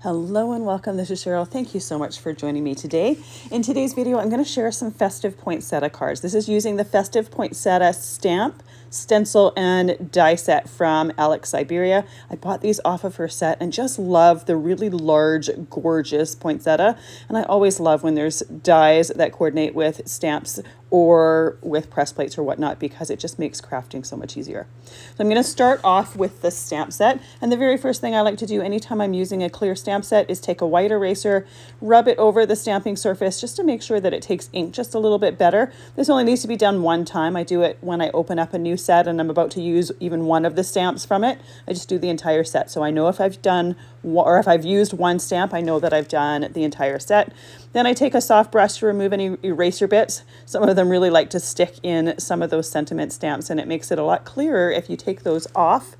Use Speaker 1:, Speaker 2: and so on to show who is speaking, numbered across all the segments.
Speaker 1: Hello and welcome. This is Cheryl. Thank you so much for joining me today. In today's video, I'm going to share some festive poinsettia cards. This is using the festive poinsettia stamp, stencil, and die set from Alex Syberia. I bought these off of her set and just love the really large, gorgeous poinsettia. And I always love when there's dies that coordinate with stamps or with press plates or whatnot, because it just makes crafting so much easier. So I'm going to start off with the stamp set. And the very first thing I like to do anytime I'm using a clear stamp set is take a white eraser, rub it over the stamping surface just to make sure that it takes ink just a little bit better. This only needs to be done one time. I do it when I open up a new set and I'm about to use even one of the stamps from it. I just do the entire set. So I know if I've done, or if I've used one stamp, I know that I've done the entire set. Then I take a soft brush to remove any eraser bits. Some of them really like to stick in some of those sentiment stamps, and it makes it a lot clearer if you take those off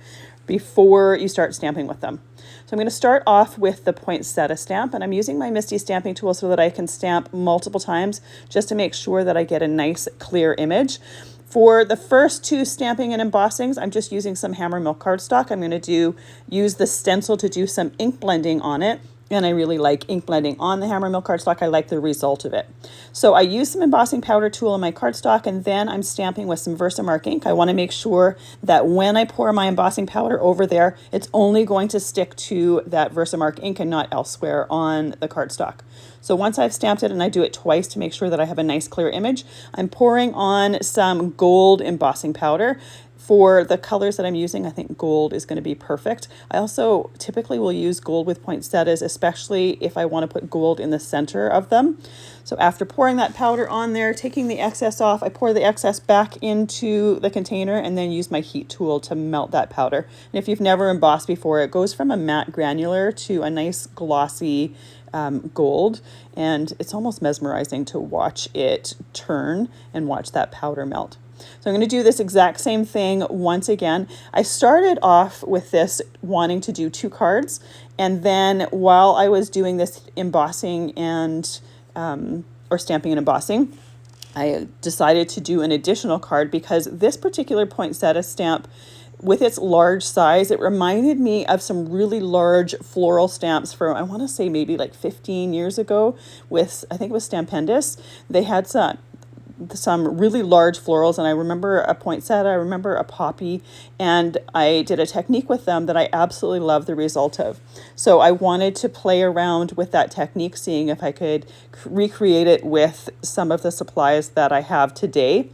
Speaker 1: before you start stamping with them. So I'm going to start off with the poinsettia stamp, and I'm using my Misti stamping tool so that I can stamp multiple times just to make sure that I get a nice clear image. For the first two stamping and embossings, I'm just using some Hammermill Cardstock. I'm going to use the stencil to do some ink blending on it. And I really like ink blending on the Hammermill cardstock. I like the result of it. So I use some embossing powder tool on my cardstock, and then I'm stamping with some VersaMark ink. I want to make sure that when I pour my embossing powder over there, it's only going to stick to that VersaMark ink and not elsewhere on the cardstock. So once I've stamped it, and I do it twice to make sure that I have a nice clear image, I'm pouring on some gold embossing powder. For the colors that I'm using, I think gold is going to be perfect. I also typically will use gold with poinsettias, especially if I want to put gold in the center of them. So after pouring that powder on there, taking the excess off, I pour the excess back into the container and then use my heat tool to melt that powder. And if you've never embossed before, it goes from a matte granular to a nice glossy gold, and it's almost mesmerizing to watch it turn and watch that powder melt. So I'm going to do this exact same thing once again. I started off with this wanting to do 2 cards, and then while I was doing this embossing and or stamping and embossing, I decided to do an additional card because this particular poinsettia stamp, with its large size, it reminded me of some really large floral stamps from, I want to say maybe like 15 years ago with, I think it was Stampendous. They had some really large florals, and I remember a poinsettia, I remember a poppy, and I did a technique with them that I absolutely love the result of. So I wanted to play around with that technique, seeing if I could recreate it with some of the supplies that I have today.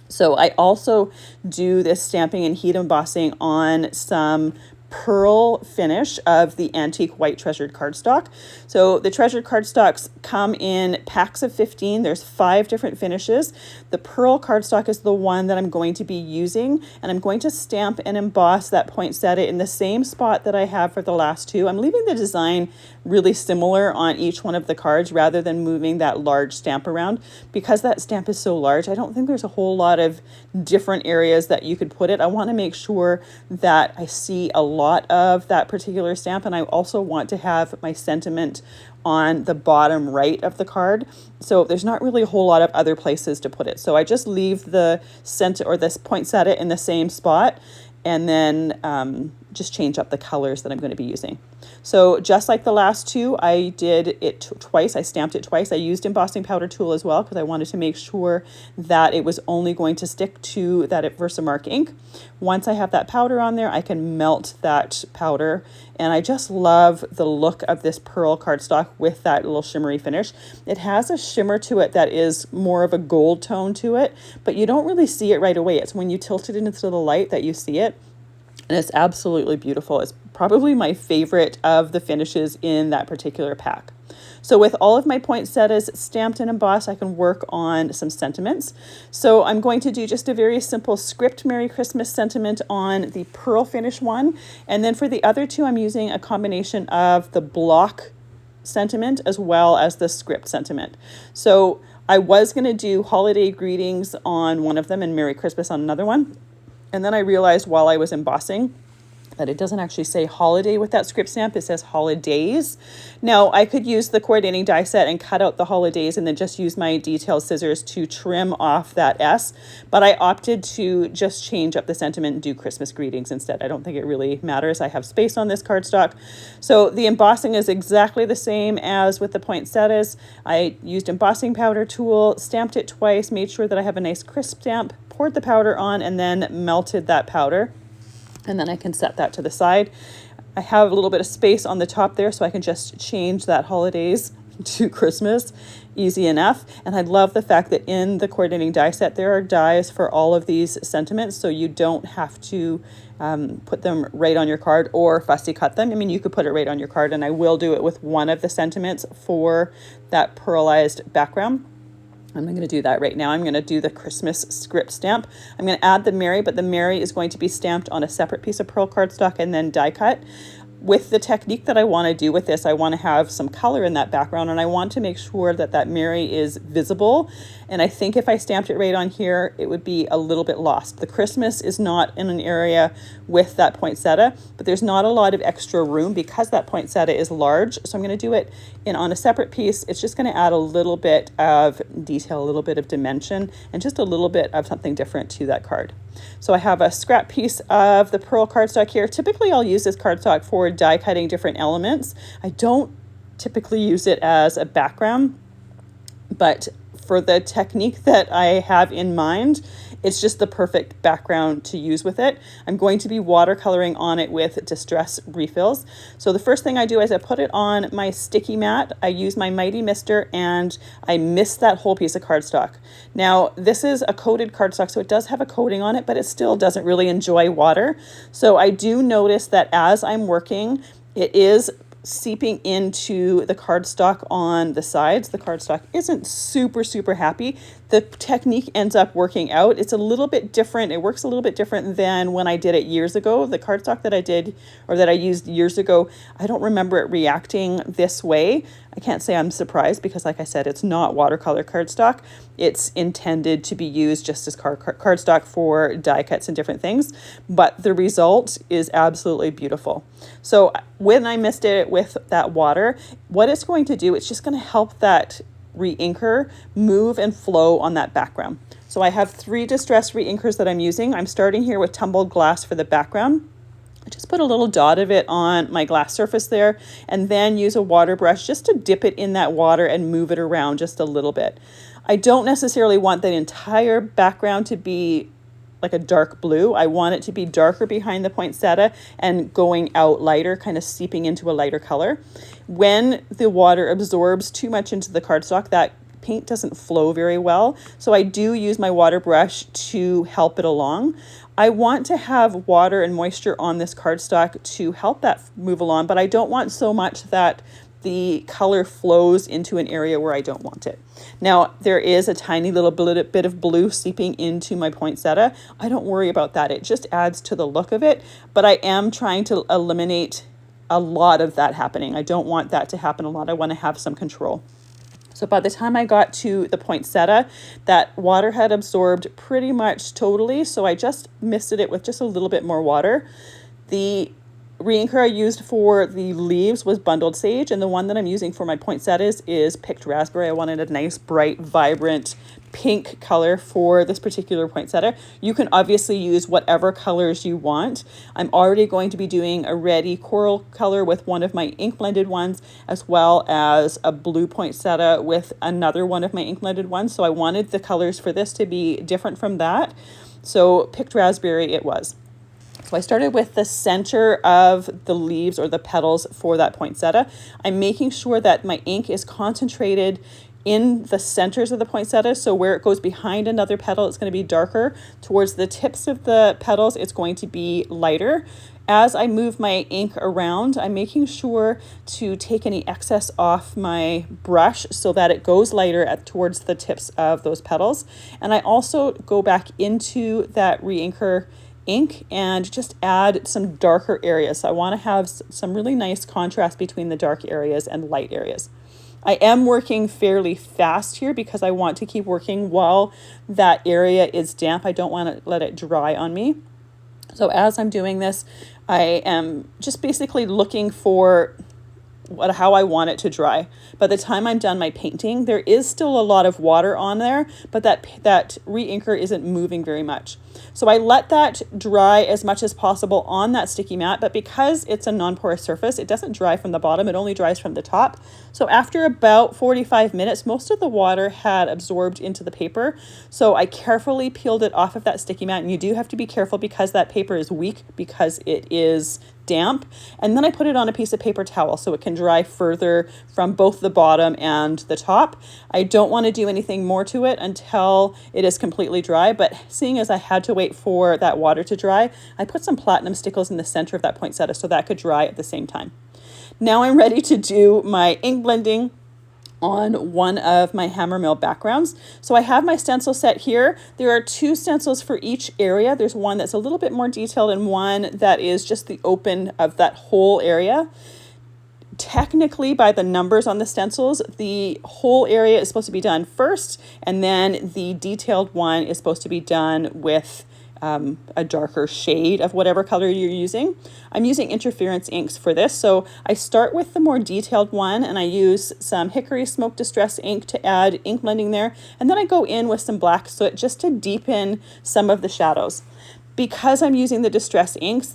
Speaker 1: So I also do this stamping and heat embossing on some pearl finish of the antique white treasured cardstock. So the treasured cardstocks come in packs of 15. There's 5 different finishes. The pearl cardstock is the one that I'm going to be using, and I'm going to stamp and emboss that poinsettia in the same spot that I have for the last 2. I'm leaving the design really similar on each one of the cards rather than moving that large stamp around. Because that stamp is so large, I don't think there's a whole lot of different areas that you could put it. I want to make sure that I see a lot of that particular stamp, and I also want to have my sentiment on the bottom right of the card. So there's not really a whole lot of other places to put it. So I just leave the center or this poinsettia in the same spot, and then just change up the colors that I'm going to be using. So just like the last 2, I did it twice. I stamped it twice. I used embossing powder tool as well because I wanted to make sure that it was only going to stick to that VersaMark ink. Once I have that powder on there, I can melt that powder, and I just love the look of this pearl cardstock with that little shimmery finish. It has a shimmer to it that is more of a gold tone to it, but you don't really see it right away. It's when you tilt it into the light that you see it. And it's absolutely beautiful. It's probably my favorite of the finishes in that particular pack. So with all of my poinsettias stamped and embossed, I can work on some sentiments. So I'm going to do just a very simple script Merry Christmas sentiment on the pearl finish one. And then for the other 2, I'm using a combination of the block sentiment as well as the script sentiment. So I was going to do holiday greetings on one of them and Merry Christmas on another one. And then I realized while I was embossing But it doesn't actually say holiday with that script stamp. It says holidays. Now, I could use the coordinating die set and cut out the holidays and then just use my detail scissors to trim off that S. But I opted to just change up the sentiment and do Christmas greetings instead. I don't think it really matters. I have space on this cardstock. So the embossing is exactly the same as with the poinsettias. I used embossing powder tool, stamped it twice, made sure that I have a nice crisp stamp, poured the powder on, and then melted that powder. And then I can set that to the side. I have a little bit of space on the top there, so I can just change that holidays to Christmas. Easy enough. And I love the fact that in the coordinating die set, there are dies for all of these sentiments, so you don't have to put them right on your card or fussy cut them. I mean, you could put it right on your card, and I will do it with one of the sentiments for that pearlized background. I'm going to do that right now. I'm going to do the Christmas script stamp. I'm going to add the Mary, but the Mary is going to be stamped on a separate piece of pearl cardstock and then die cut. With the technique that I want to do with this, I want to have some color in that background, and I want to make sure that that Mary is visible. And I think if I stamped it right on here, it would be a little bit lost. The Christmas is not in an area with that poinsettia, but there's not a lot of extra room because that poinsettia is large. So I'm going to do it on a separate piece. It's just going to add a little bit of detail, a little bit of dimension, and just a little bit of something different to that card. So I have a scrap piece of the pearl cardstock here. Typically I'll use this cardstock for die cutting different elements. I don't typically use it as a background, but for the technique that I have in mind, it's just the perfect background to use with it. I'm going to be watercoloring on it with distress refills. So the first thing I do is I put it on my sticky mat. I use my Mighty Mister and I mist that whole piece of cardstock. Now, this is a coated cardstock, so it does have a coating on it, but it still doesn't really enjoy water. So I do notice that as I'm working, it is seeping into the cardstock on the sides. The cardstock isn't super happy. The technique ends up working out. It's a little bit different. It works a little bit different than when I did it years ago. The cardstock that I did or that I used years ago, I don't remember it reacting this way. I can't say I'm surprised because, like I said, it's not watercolor cardstock. It's intended to be used just as cardstock for die cuts and different things, but the result is absolutely beautiful. So when I mist it with that water, what it's going to do, it's just going to help that re-inker move and flow on that background. So I have 3 distress re-inkers that I'm using. I'm starting here with Tumbled Glass for the background. I just put a little dot of it on my glass surface there and then use a water brush just to dip it in that water and move it around just a little bit. I don't necessarily want that entire background to be like a dark blue. I want it to be darker behind the poinsettia and going out lighter, kind of seeping into a lighter color. When the water absorbs too much into the cardstock, that paint doesn't flow very well. So I do use my water brush to help it along. I want to have water and moisture on this cardstock to help that move along, but I don't want so much that the color flows into an area where I don't want it. Now, there is a tiny little bit of blue seeping into my poinsettia. I don't worry about that. It just adds to the look of it, but I am trying to eliminate a lot of that happening. I don't want that to happen a lot. I want to have some control. So by the time I got to the poinsettia, that water had absorbed pretty much totally. So I just misted it with just a little bit more water. The re-inker I used for the leaves was Bundled Sage, and the one that I'm using for my poinsettias is Picked Raspberry. I wanted a nice, bright, vibrant pink color for this particular poinsettia. You can obviously use whatever colors you want. I'm already going to be doing a reddy coral color with one of my ink blended ones, as well as a blue poinsettia with another one of my ink blended ones. So I wanted the colors for this to be different from that. So Picked Raspberry it was. So I started with the center of the leaves or the petals for that poinsettia. I'm making sure that my ink is concentrated in the centers of the poinsettia. So where it goes behind another petal, it's going to be darker. Towards the tips of the petals, it's going to be lighter. As I move my ink around, I'm making sure to take any excess off my brush so that it goes lighter towards the tips of those petals. And I also go back into that re-inker ink and just add some darker areas. So I want to have some really nice contrast between the dark areas and light areas. I am working fairly fast here because I want to keep working while that area is damp. I don't want to let it dry on me. So as I'm doing this, I am just basically looking for how I want it to dry. By the time I'm done my painting, there is still a lot of water on there, but that re-inker isn't moving very much. So I let that dry as much as possible on that sticky mat, but because it's a non-porous surface, it doesn't dry from the bottom, it only dries from the top. So after about 45 minutes, most of the water had absorbed into the paper. So I carefully peeled it off of that sticky mat, and you do have to be careful because that paper is weak because it is damp. And then I put it on a piece of paper towel so it can dry further from both the bottom and the top. I don't want to do anything more to it until it is completely dry, but seeing as I had to wait for that water to dry, I put some platinum stickles in the center of that poinsettia so that could dry at the same time. Now I'm ready to do my ink blending on one of my Hammermill backgrounds. So I have my stencil set here. There are 2 stencils for each area. There's one that's a little bit more detailed and one that is just the open of that whole area. Technically, by the numbers on the stencils, the whole area is supposed to be done first, and then the detailed one is supposed to be done with a darker shade of whatever color you're using. I'm using interference inks for this, so I start with the more detailed one and I use some Hickory Smoke Distress ink to add ink blending there, and then I go in with some black soot just to deepen some of the shadows. Because I'm using the distress inks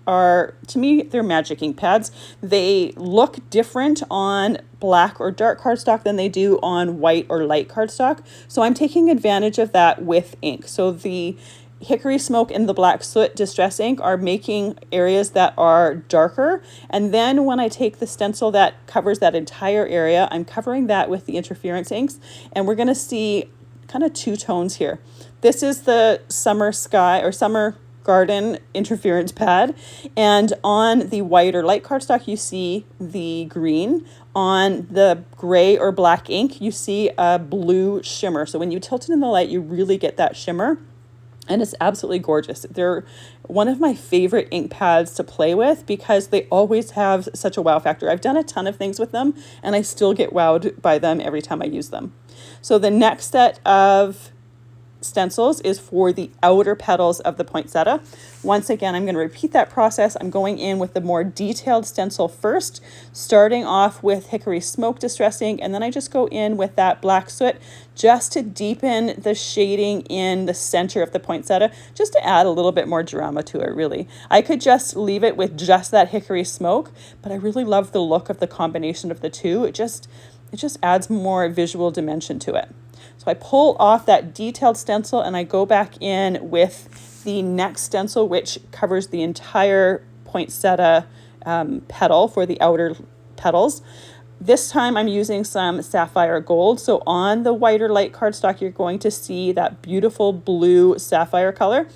Speaker 1: are, to me, they're magic ink pads. They look different on black or dark cardstock than they do on white or light cardstock. So I'm taking advantage of that with ink. So the Hickory Smoke and the Black Soot Distress ink are making areas that are darker. And then when I take the stencil that covers that entire area, I'm covering that with the interference inks. And we're going to see kind of 2 tones here. This is the Summer Sky or Summer Garden interference pad, and on the white or light cardstock you see the green. On the gray or black ink you see a blue shimmer. So when you tilt it in the light, you really get that shimmer, and it's absolutely gorgeous. They're one of my favorite ink pads to play with because they always have such a wow factor. I've done a ton of things with them and I still get wowed by them every time I use them. So the next set of stencils is for the outer petals of the poinsettia. Once again, I'm going to repeat that process. I'm going in with the more detailed stencil first, starting off with Hickory Smoke Distress ink, and then I just go in with that black soot just to deepen the shading in the center of the poinsettia, just to add a little bit more drama to it, really. I could just leave it with just that hickory smoke, but I really love the look of the combination of the two. It just adds more visual dimension to it. So I pull off that detailed stencil and I go back in with the next stencil, which covers the entire poinsettia petal for the outer petals. This time I'm using some Sapphire Gold. So on the white or light cardstock, you're going to see that beautiful blue sapphire color.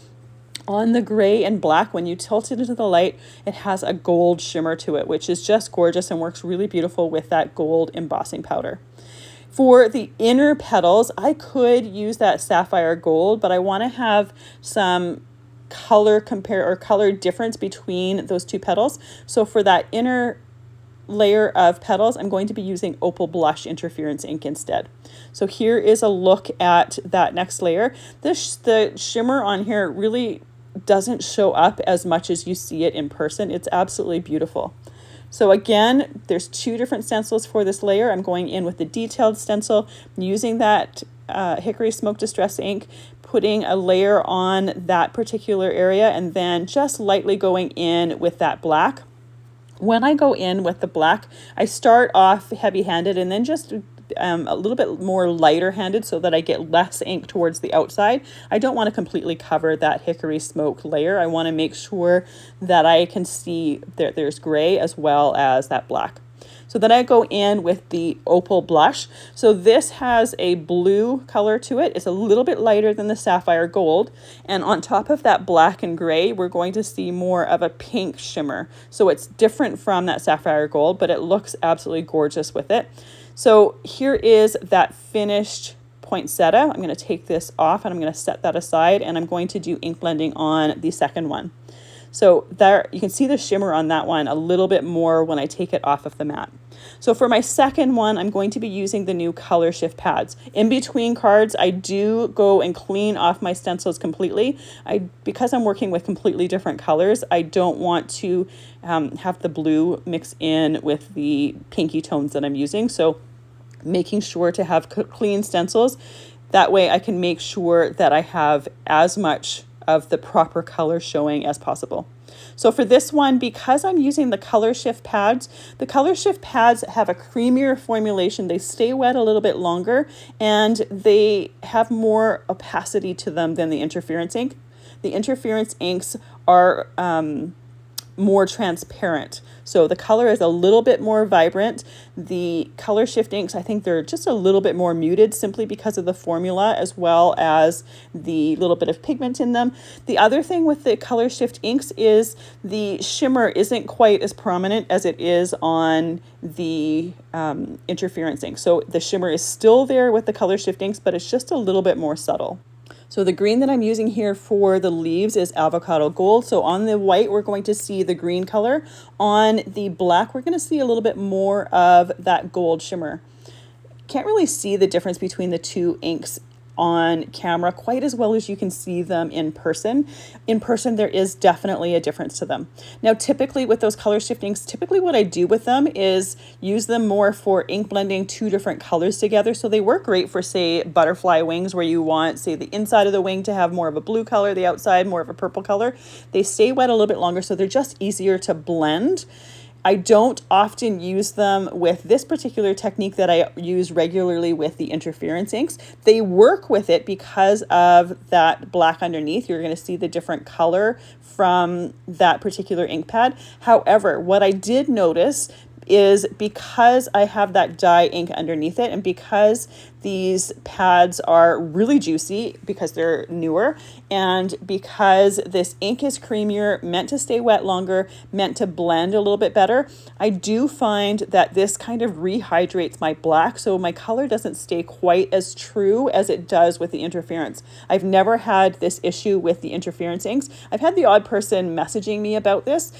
Speaker 1: On the gray and black, when you tilt it into the light, it has a gold shimmer to it, which is just gorgeous and works really beautiful with that gold embossing powder. For the inner petals, I could use that Sapphire Gold, but I want to have some color difference between those 2 petals. So for that inner layer of petals, I'm going to be using Opal Blush Interference ink instead. So here is a look at that next layer. The shimmer on here really doesn't show up as much as you see it in person. It's absolutely beautiful. So again, there's 2 different stencils for this layer. I'm going in with the detailed stencil, using that Hickory Smoke Distress ink, putting a layer on that particular area, and then just lightly going in with that black. When I go in with the black, I start off heavy-handed and then just a little bit more lighter handed so that I get less ink towards the outside. I don't want to completely cover that hickory smoke layer. I want to make sure that I can see that there's gray as well as that black. So then I go in with the Opal Blush. So this has a blue color to it. It's a little bit lighter than the Sapphire Gold. And on top of that black and gray, we're going to see more of a pink shimmer. So it's different from that Sapphire Gold, but it looks absolutely gorgeous with it. So here is that finished poinsettia. I'm going to take this off and I'm going to set that aside, and I'm going to do ink blending on the second one. So there you can see the shimmer on that one a little bit more when I take it off of the mat. So for my second one, I'm going to be using the new Color Shift pads. In between cards, I do go and clean off my stencils completely. Because I'm working with completely different colors, I don't want to have the blue mix in with the pinky tones that I'm using. So making sure to have clean stencils. That way I can make sure that I have as much of the proper color showing as possible. So for this one, because I'm using the Color Shift pads have a creamier formulation. They stay wet a little bit longer and they have more opacity to them than the interference ink. The interference inks are more transparent. So the color is a little bit more vibrant. The Color Shift inks, I think they're just a little bit more muted simply because of the formula as well as the little bit of pigment in them. The other thing with the Color Shift inks is the shimmer isn't quite as prominent as it is on the interference ink. So the shimmer is still there with the Color Shift inks, but it's just a little bit more subtle. So the green that I'm using here for the leaves is avocado gold. So on the white, we're going to see the green color. On the black, we're going to see a little bit more of that gold shimmer. Can't really see the difference between the two inks on camera quite as well as you can see them in person. In person, there is definitely a difference to them. Now, typically with those Color Shift inks, typically what I do with them is use them more for ink blending two different colors together. So they work great for, say, butterfly wings where you want, say, the inside of the wing to have more of a blue color, the outside more of a purple color. They stay wet a little bit longer, so they're just easier to blend. I don't often use them with this particular technique that I use regularly with the interference inks. They work with it because of that black underneath. You're going to see the different color from that particular ink pad. However, what I did notice is because I have that dye ink underneath it and because these pads are really juicy because they're newer and because this ink is creamier, meant to stay wet longer, meant to blend a little bit better, I do find that this kind of rehydrates my black so my color doesn't stay quite as true as it does with the interference. I've never had this issue with the interference inks. I've had the odd person messaging me about this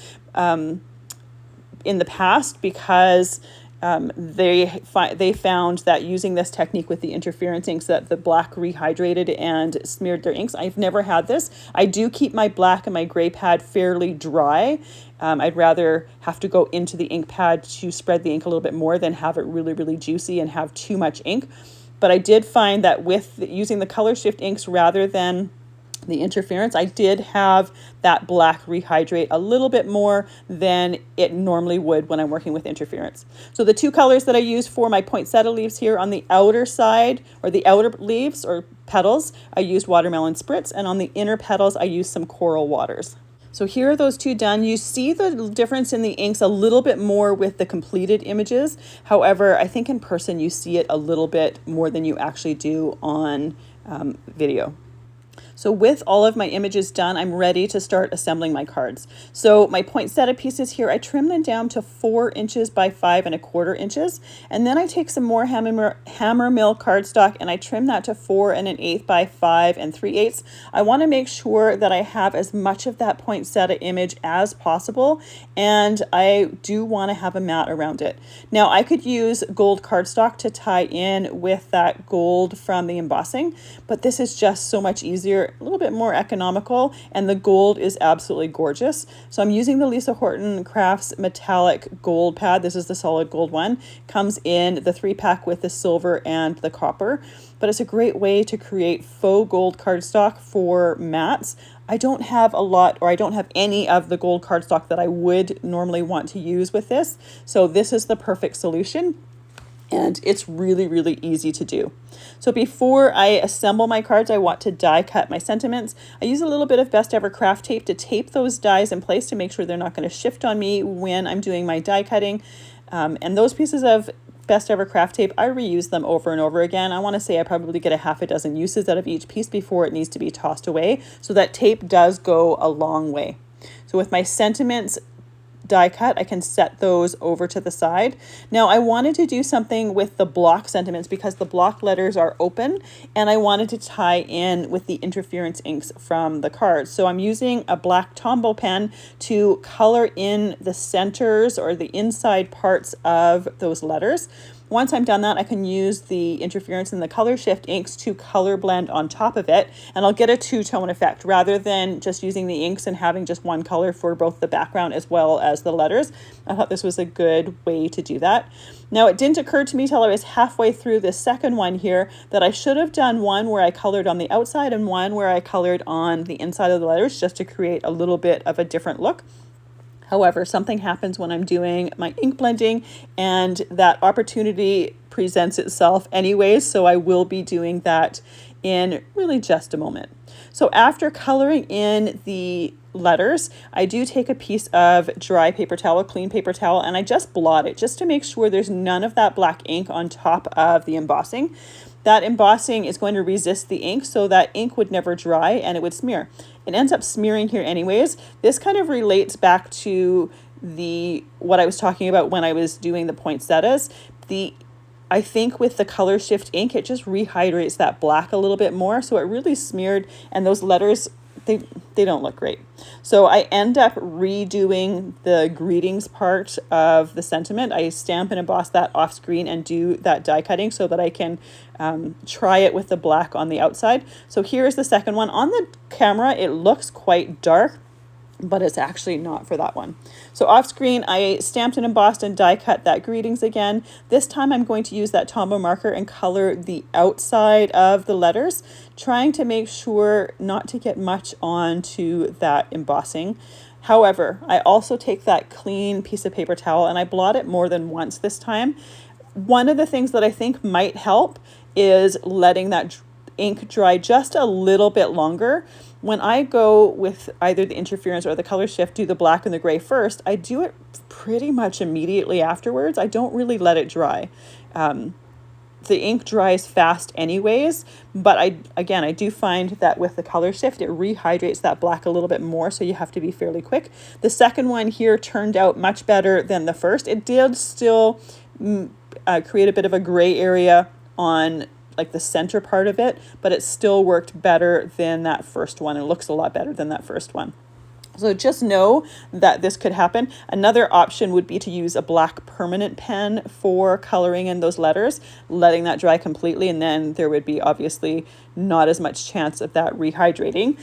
Speaker 1: in the past because they found that using this technique with the interference inks that the black rehydrated and smeared their inks. I've never had this. I do keep my black and my gray pad fairly dry. I'd rather have to go into the ink pad to spread the ink a little bit more than have it really, really juicy and have too much ink. But I did find that with using the Color Shift inks rather than the interference, I did have that black rehydrate a little bit more than it normally would when I'm working with interference. So the two colors that I use for my poinsettia leaves here on the outer side or the outer leaves or petals, I used Watermelon Spritz, and on the inner petals, I used some Coral Waters. So here are those two done. You see the difference in the inks a little bit more with the completed images. However, I think in person you see it a little bit more than you actually do on video. So with all of my images done, I'm ready to start assembling my cards. So my poinsettia pieces here, I trim them down to 4 inches by 5 1/4 inches. And then I take some more Hammermill cardstock and I trim that to 4 1/8 by 5 3/8. I want to make sure that I have as much of that poinsettia image as possible. And I do want to have a mat around it. Now I could use gold cardstock to tie in with that gold from the embossing, but this is just so much easier, a little bit more economical, and the gold is absolutely gorgeous. So I'm using the Lisa Horton Crafts metallic gold pad. This is the solid gold one. Comes in the 3-pack with the silver and the copper, but it's a great way to create faux gold cardstock for mats. I don't have a lot, or I don't have any of the gold cardstock that I would normally want to use with this. So this is the perfect solution. And it's really, really easy to do. So before I assemble my cards, I want to die cut my sentiments. I use a little bit of Best Ever Craft tape to tape those dies in place to make sure they're not going to shift on me when I'm doing my die cutting. And those pieces of Best Ever Craft tape, I reuse them over and over again. I want to say I probably get a half a dozen uses out of each piece before it needs to be tossed away. So that tape does go a long way. So with my sentiments die cut, I can set those over to the side. Now I wanted to do something with the block sentiments because the block letters are open, and I wanted to tie in with the interference inks from the cards. So I'm using a black Tombow pen to color in the centers or the inside parts of those letters. Once I'm done that, I can use the interference and the color shift inks to color blend on top of it, and I'll get a two-tone effect rather than just using the inks and having just one color for both the background as well as the letters. I thought this was a good way to do that. Now, it didn't occur to me till I was halfway through the second one here that I should have done one where I colored on the outside and one where I colored on the inside of the letters, just to create a little bit of a different look. However, something happens when I'm doing my ink blending, and that opportunity presents itself anyways, so I will be doing that in really just a moment. So after coloring in the letters, I do take a piece of dry paper towel, clean paper towel, and I just blot it just to make sure there's none of that black ink on top of the embossing. That embossing is going to resist the ink, so that ink would never dry and it would smear. It ends up smearing here anyways. This kind of relates back to what I was talking about when I was doing the poinsettias. I think with the color shift ink, it just rehydrates that black a little bit more, so it really smeared, and those letters, they don't look great. So I end up redoing the greetings part of the sentiment. I stamp and emboss that off screen and do that die cutting so that I can try it with the black on the outside. So here's the second one. On the camera, it looks quite dark, but it's actually not for that one. So off screen, I stamped and embossed and die cut that greetings again. This time I'm going to use that Tombow marker and color the outside of the letters, trying to make sure not to get much onto that embossing. However, I also take that clean piece of paper towel and I blot it more than once this time. One of the things that I think might help is letting that ink dry just a little bit longer. When I go with either the interference or the color shift, do the black and the gray first, I do it pretty much immediately afterwards. I don't really let it dry. The ink dries fast anyways, but I do find that with the color shift, it rehydrates that black a little bit more, so you have to be fairly quick. The second one here turned out much better than the first. It did still create a bit of a gray area on like the center part of it, but it still worked better than that first one. It looks a lot better than that first one. So just know that this could happen. Another option would be to use a black permanent pen for coloring in those letters, letting that dry completely, and then there would be obviously not as much chance of that rehydrating.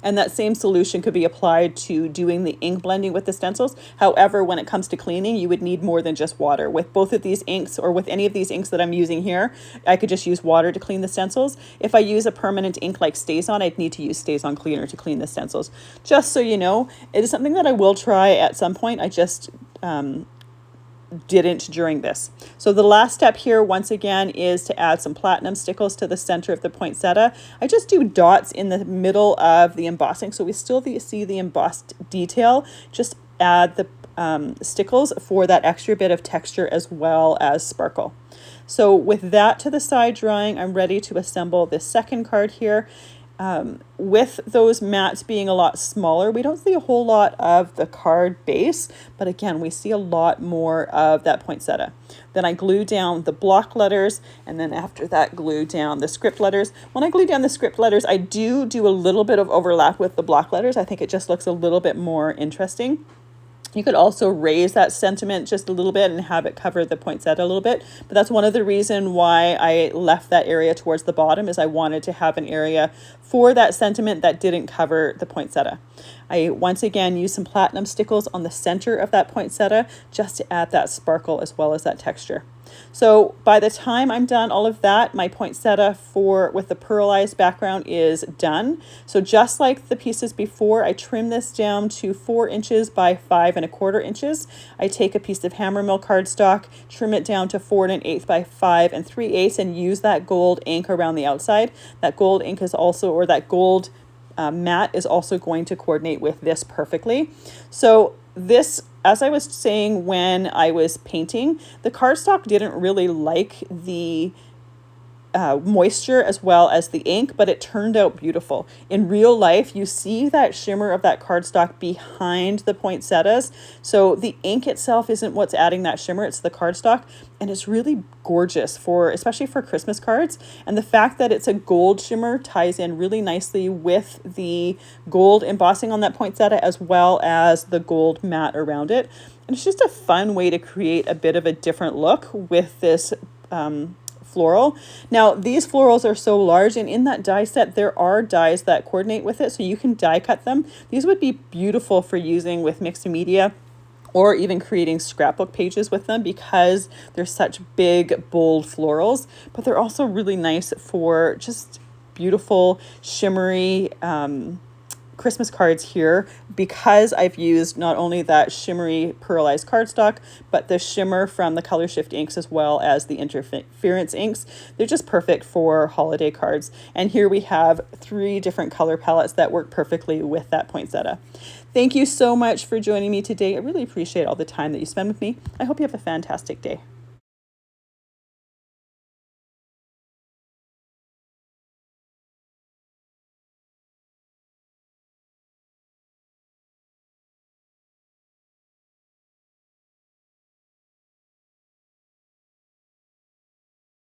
Speaker 1: And that same solution could be applied to doing the ink blending with the stencils. However, when it comes to cleaning, you would need more than just water. With both of these inks, or with any of these inks that I'm using here, I could just use water to clean the stencils. If I use a permanent ink like StazOn, I'd need to use StazOn cleaner to clean the stencils. Just so you know, it is something that I will try at some point. I just didn't during this. So the last step here, once again, is to add some platinum stickles to the center of the poinsettia. I just do dots in the middle of the embossing, so we still see the embossed detail. Just add the stickles for that extra bit of texture as well as sparkle. So with that to the side drying, I'm ready to assemble this second card here. With those mats being a lot smaller, we don't see a whole lot of the card base, but again, we see a lot more of that poinsettia. Then I glue down the block letters, and then after that, glue down the script letters. When I glue down the script letters, I do a little bit of overlap with the block letters. I think it just looks a little bit more interesting. You could also raise that sentiment just a little bit and have it cover the poinsettia a little bit. But that's one of the reasons why I left that area towards the bottom, is I wanted to have an area for that sentiment that didn't cover the poinsettia. I once again use some platinum stickles on the center of that poinsettia just to add that sparkle as well as that texture. So by the time I'm done all of that, my poinsettia with the pearlized background is done. So just like the pieces before, I trim this down to 4 inches by 5 1/4 inches. I take a piece of Hammermill cardstock, trim it down to 4 1/8 by 5 3/8, and use that gold ink around the outside. That gold ink is also, or that gold mat is also going to coordinate with this perfectly. So this, as I was saying when I was painting, the cardstock didn't really like the moisture as well as the ink, but it turned out beautiful. In real life, you see that shimmer of that cardstock behind the poinsettias. So the ink itself isn't what's adding that shimmer, it's the cardstock. And it's really gorgeous for, especially for Christmas cards. And the fact that it's a gold shimmer ties in really nicely with the gold embossing on that poinsettia as well as the gold mat around it. And it's just a fun way to create a bit of a different look with this floral. Now these florals are so large, and in that die set there are dies that coordinate with it, so you can die cut them. These would be beautiful for using with mixed media or even creating scrapbook pages with them because they're such big, bold florals, but they're also really nice for just beautiful, shimmery Christmas cards here, because I've used not only that shimmery pearlized cardstock, but the shimmer from the Color Shift inks as well as the interference inks. They're just perfect for holiday cards. And here we have 3 different color palettes that work perfectly with that poinsettia. Thank you so much for joining me today. I really appreciate all the time that you spend with me. I hope you have a fantastic day.